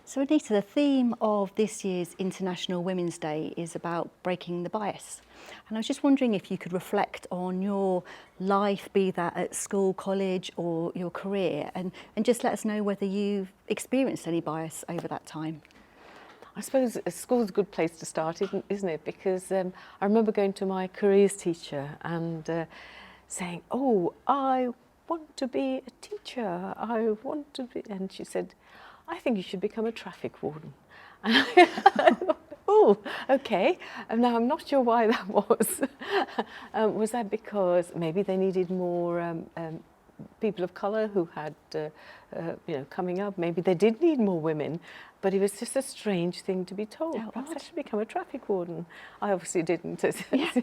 So Anita, the theme of this year's International Women's Day is about breaking the bias. And I was just wondering if you could reflect on your life, be that at school, college or your career, and just let us know whether you've experienced any bias over that time. I suppose school's a good place to start, isn't it? Because I remember going to my careers teacher and saying, "Oh, I want to be a teacher. I want to be," and she said, "I think you should become a traffic warden." And I thought, "Oh, okay." And now I'm not sure why that was. Was that because maybe they needed more people of colour who had, coming up? Maybe they did need more women, but it was just a strange thing to be told. Oh, Perhaps I odd. should become a traffic warden. I obviously didn't. Yeah.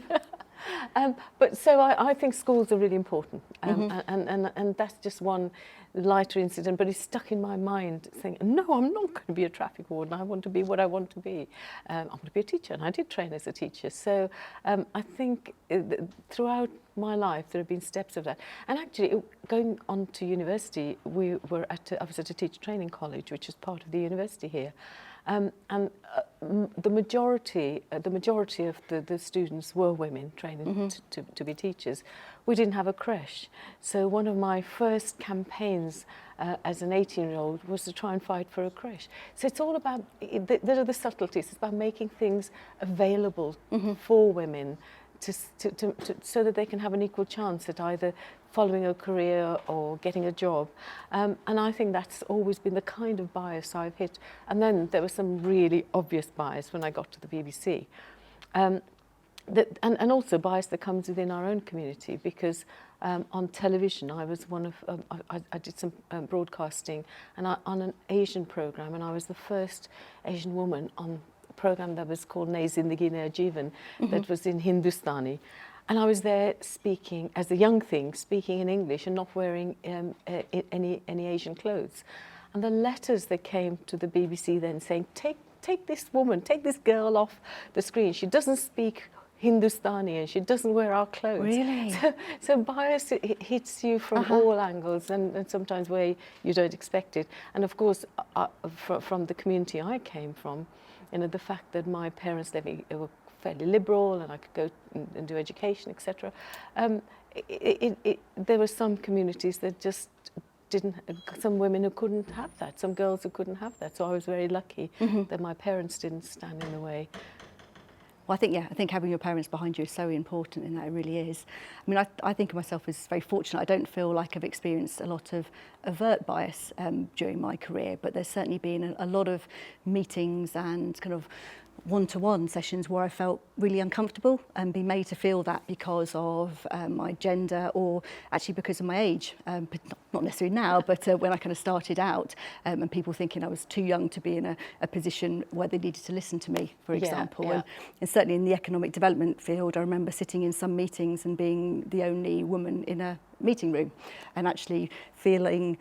But so I think schools are really important, and that's just one lighter incident, but it's stuck in my mind saying, no, I'm not going to be a traffic warden. I want to be what I want to be. I want to be a teacher, and I did train as a teacher. So I think throughout my life there have been steps of that. And actually, going on to university, I was at a teacher training college, which is part of the university here. The majority of the students were women training to be teachers. We didn't have a creche, so one of my first campaigns as an 18-year-old was to try and fight for a creche. So it's all about, there are the subtleties. It's about making things available for women so that they can have an equal chance at either following a career or getting a job. And I think that's always been the kind of bias I've hit. And then there was some really obvious bias when I got to the BBC. And also bias that comes within our own community, because on television I was one of, I did some broadcasting and on an Asian programme, and I was the first Asian woman on program that was called Nayi Zindagi Naya Jeevan, that was in Hindustani, and I was there speaking as a young thing, speaking in English and not wearing any Asian clothes. And the letters that came to the BBC then saying, take this woman, take this girl off the screen. She doesn't speak Hindustani and she doesn't wear our clothes. Really? So bias, it hits you from all angles, and sometimes where you don't expect it. And of course, from the community I came from, the fact that my parents were fairly liberal and I could go and do education, etc. There were some communities that just didn't, some women who couldn't have that, some girls who couldn't have that. So I was very lucky that my parents didn't stand in the way. Well, I think having your parents behind you is so important in that, it really is. I mean, I think of myself as very fortunate. I don't feel like I've experienced a lot of overt bias during my career, but there's certainly been a lot of meetings and kind of one-to-one sessions where I felt really uncomfortable and been made to feel that because of my gender, or actually because of my age, but not necessarily now, but when I kind of started out, and people thinking I was too young to be in a position where they needed to listen to me, for example. Yeah. And certainly in the economic development field, I remember sitting in some meetings and being the only woman in a meeting room and actually feeling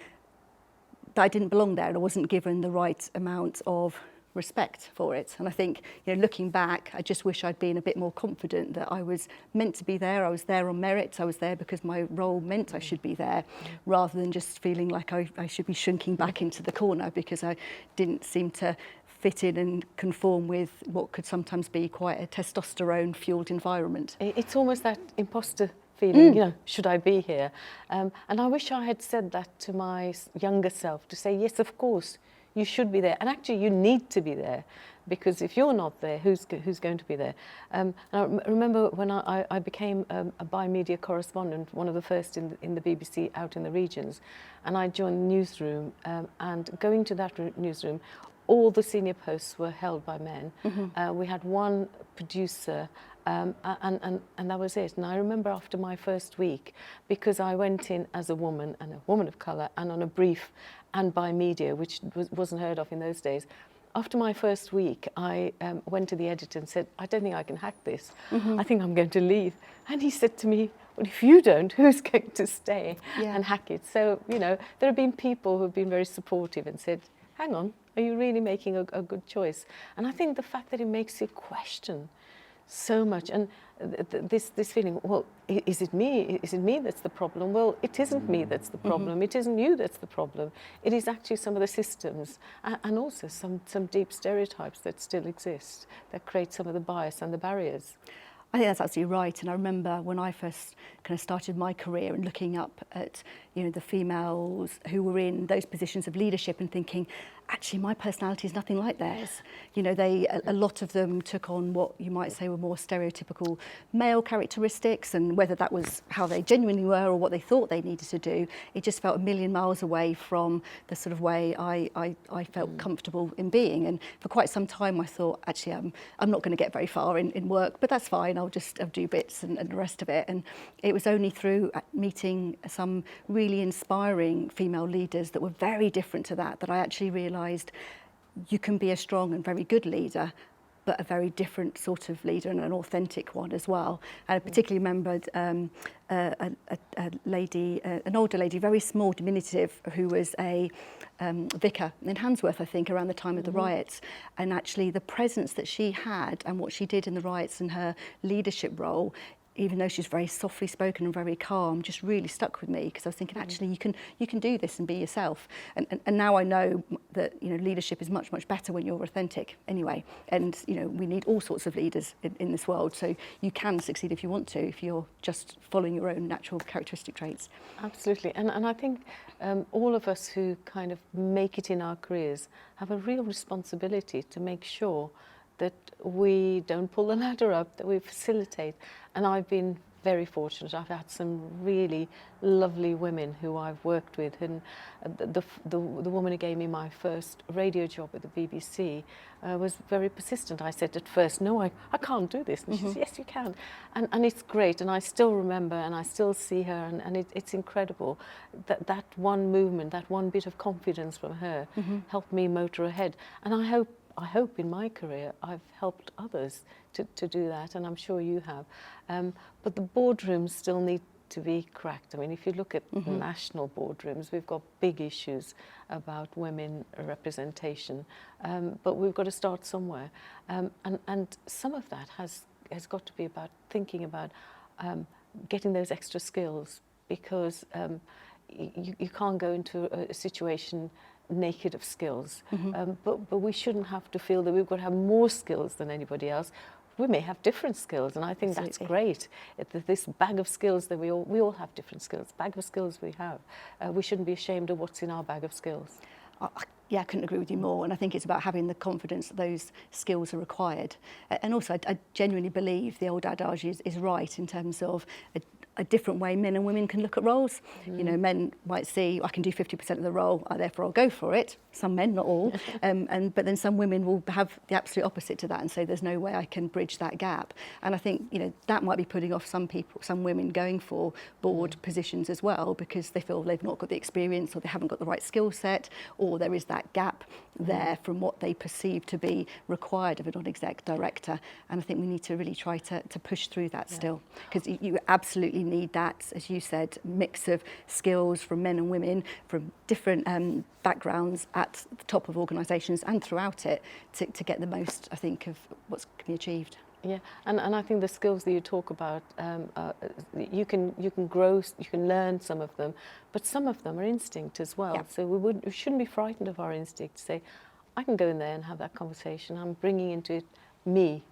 that I didn't belong there and I wasn't given the right amount of respect for it. And I think, looking back, I just wish I'd been a bit more confident that I was meant to be there. I was there on merit. I was there because my role meant I should be there, rather than just feeling like I should be shrinking back into the corner because I didn't seem to fit in and conform with what could sometimes be quite a testosterone-fueled environment. It's almost that imposter feeling, should I be here? And I wish I had said that to my younger self, to say, yes, of course, you should be there. And actually, you need to be there, because if you're not there, who's going to be there? And I remember when I became a bi-media correspondent, one of the first in the BBC out in the regions, and I joined the newsroom, and going to that newsroom, all the senior posts were held by men. We had one producer, and that was it. And I remember after my first week, because I went in as a woman and a woman of colour and on a brief and by media, which wasn't heard of in those days. After my first week, I went to the editor and said, I don't think I can hack this. I think I'm going to leave. And he said to me, well, if you don't, who's going to stay and hack it? So, there have been people who've been very supportive and said, hang on, are you really making a good choice? And I think the fact that it makes you question so much. And this feeling, well, is it me? Is it me that's the problem? Well, it isn't me that's the problem. It isn't you that's the problem. It is actually some of the systems and also some deep stereotypes that still exist that create some of the bias and the barriers. I think that's absolutely right. And I remember when I first kind of started my career and looking up at, the females who were in those positions of leadership and thinking, actually, my personality is nothing like theirs. A lot of them took on what you might say were more stereotypical male characteristics, and whether that was how they genuinely were or what they thought they needed to do, it just felt a million miles away from the sort of way I felt comfortable in being. And for quite some time, I thought, actually, I'm not going to get very far in work, but that's fine. I'll do bits and the rest of it. And it was only through meeting some really inspiring female leaders that were very different to that I actually realised you can be a strong and very good leader, but a very different sort of leader and an authentic one as well. And I particularly remembered a lady, an older lady, very small, diminutive, who was a vicar in Handsworth, I think, around the time of the riots. And actually the presence that she had and what she did in the riots and her leadership role, even though she's very softly spoken and very calm, just really stuck with me, because I was thinking, actually, you can do this and be yourself. And now I know that leadership is much, much better when you're authentic anyway. And we need all sorts of leaders in this world, so you can succeed if you want to, if you're just following your own natural characteristic traits. Absolutely. And I think all of us who kind of make it in our careers have a real responsibility to make sure that we don't pull the ladder up, that we facilitate. And I've been very fortunate. I've had some really lovely women who I've worked with. And the woman who gave me my first radio job at the BBC was very persistent. I said at first, no, I can't do this. And she said, yes, you can. And it's great. And I still remember and I still see her. And it's incredible that one movement, that one bit of confidence from her helped me motor ahead. And I hope in my career I've helped others to do that, and I'm sure you have. But the boardrooms still need to be cracked. I mean, if you look at national boardrooms, we've got big issues about women representation, but we've got to start somewhere. And some of that has got to be about thinking about getting those extra skills, because you can't go into a situation naked of skills, but we shouldn't have to feel that we've got to have more skills than anybody else. We may have different skills, and I think that's great. This bag of skills that we all have different skills. Bag of skills we have. We shouldn't be ashamed of what's in our bag of skills. Yeah, I couldn't agree with you more. And I think it's about having the confidence that those skills are required. And also, I genuinely believe the old adage is right in terms of a different way men and women can look at roles. Men might see, I can do 50% of the role, therefore I'll go for it. Some men, not all. But then some women will have the absolute opposite to that and say there's no way I can bridge that gap. And I think that might be putting off some people, some women going for board positions as well, because they feel they've not got the experience, or they haven't got the right skill set, or there is that gap there from what they perceive to be required of a non-exec director. And I think we need to really try to push through that still, because you absolutely need that, as you said, mix of skills from men and women from different backgrounds at the top of organisations and throughout it to get the most, I think, of what can be achieved. Yeah, and I think the skills that you talk about, you can grow, you can learn some of them, but some of them are instinct as well. Yeah. So we shouldn't be frightened of our instinct to say, I can go in there and have that conversation. I'm bringing into it me,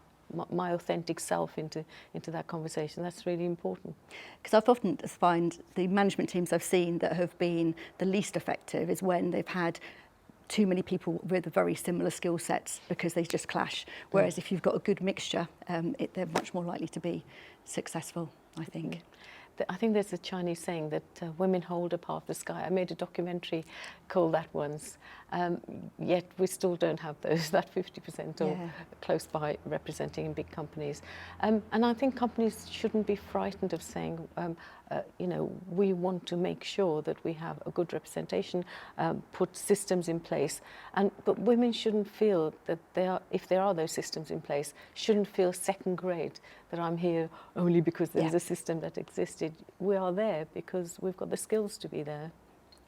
my authentic self into that conversation. That's really important. Because I've often find the management teams I've seen that have been the least effective is when they've had too many people with very similar skill sets, because they just clash. Whereas if you've got a good mixture, they're much more likely to be successful, I think. I think there's a Chinese saying that women hold up half the sky. I made a documentary called that once, yet we still don't have that 50% or close by representing in big companies. And I think companies shouldn't be frightened of saying, we want to make sure that we have a good representation, put systems in place. But women shouldn't feel that if there are those systems in place, shouldn't feel second grade, that I'm here only because there's a system that existed. We are there because we've got the skills to be there.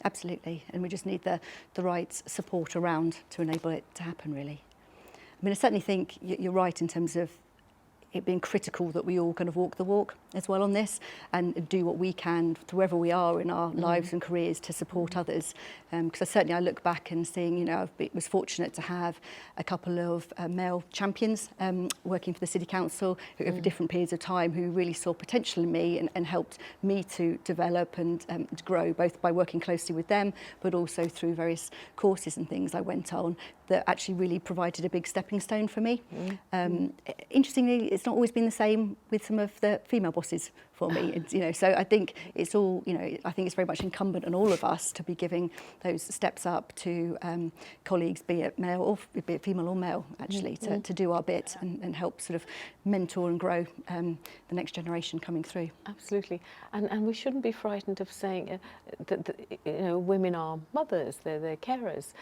Absolutely, and we just need the right support around to enable it to happen, really. I mean, I certainly think you're right in terms of it being critical that we all kind of walk the walk as well on this and do what we can wherever we are in our lives and careers to support others. Because certainly I look back and seeing, you know, I was fortunate to have a couple of male champions working for the City Council over different periods of time who really saw potential in me and helped me to develop and to grow, both by working closely with them, but also through various courses and things I went on that actually really provided a big stepping stone for me. Interestingly, it's not always been the same with some of the female bosses for me. It's, you know, so I think it's all, you know, I think it's very much incumbent on all of us to be giving those steps up to colleagues, be it male or be it female or male, actually, to do our bit and help sort of mentor and grow the next generation coming through. Absolutely, and we shouldn't be frightened of saying that you know, women are mothers, they're carers,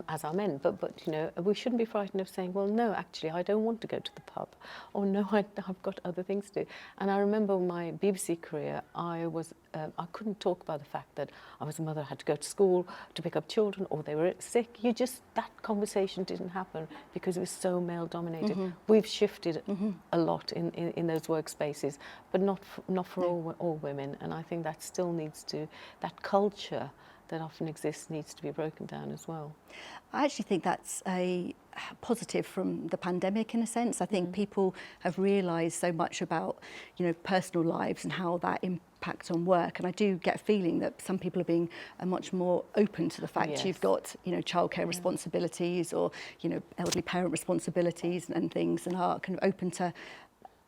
as are men. But you know, we shouldn't be frightened of saying, well, no, actually, I don't want to go to the pub, or no, I've got other things to do. And I remember my BBC career, I couldn't talk about the fact that I was a mother, I had to go to school to pick up children, or they were sick. That conversation didn't happen because it was so male dominated. We've shifted a lot in those workspaces, but not for all women. And I think that still needs to, that culture that often exists needs to be broken down as well. I actually think that's a positive from the pandemic in a sense. I think people have realised so much about, you know, personal lives and how that impacts on work. And I do get a feeling that some people are being much more open to the fact you've got, you know, childcare responsibilities or, you know, elderly parent responsibilities and things, and are kind of open to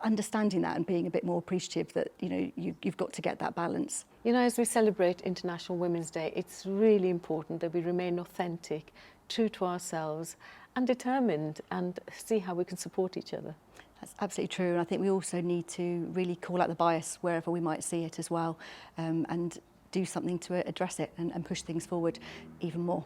understanding that and being a bit more appreciative that, you know, you've got to get that balance. You know, as we celebrate International Women's Day, it's really important that we remain authentic, true to ourselves and determined, and see how we can support each other. That's absolutely true, and I think we also need to really call out the bias wherever we might see it as well, and do something to address it and push things forward even more.